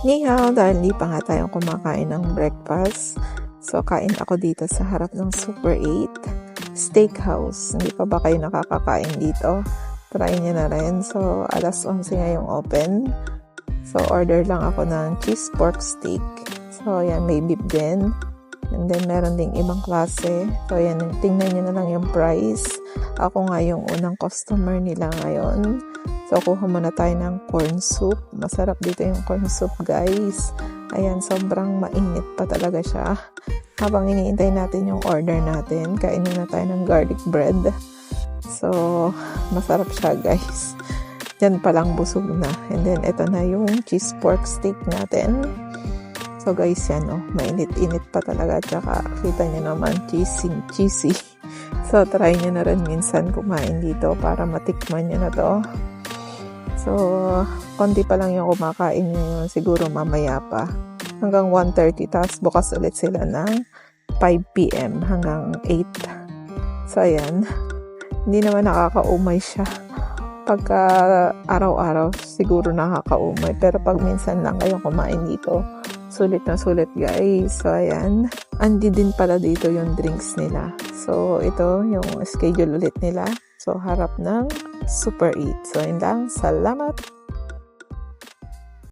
Ni hao, dahil hindi pa nga tayo kumakain ng breakfast. So, kain ako dito sa harap ng Super 8 Steakhouse. Hindi pa ba kayo nakakakain dito? Try nyo na rin. So, alas 11 ngayong open. So, order lang ako ng cheese pork steak. So, ayan, may beef din. And then, meron ding ibang klase. So, ayan, tingnan nyo na lang yung price. Ako nga yung unang customer nila ngayon. So, kuha muna tayo ng corn soup. Masarap dito yung corn soup, guys. Ayan, sobrang mainit pa talaga siya. Habang iniintay natin yung order natin, kainin na tayo ng garlic bread. So, masarap siya, guys. Diyan pa lang busog na. And then, ito na yung cheese pork steak natin. So, guys, yan, oh. Mainit-init pa talaga. Tsaka, kita nyo naman, cheesy. So, try nyo na rin minsan kumain dito para matikman nyo na to. So, konti pa lang yung kumakain nyo. Siguro mamaya pa. Hanggang 1:30. Tapos, bukas ulit sila ng 5 p.m. hanggang 8. So, ayan. Hindi naman nakakaumay siya. Pagka araw-araw, siguro nakakaumay. Pero pag minsan lang kayong kumain dito, sulit na sulit, guys. So, ayan. Andi din pala dito yung drinks nila. So, ito yung schedule ulit nila. So, harap ng Super 8. So, yun lang. Salamat!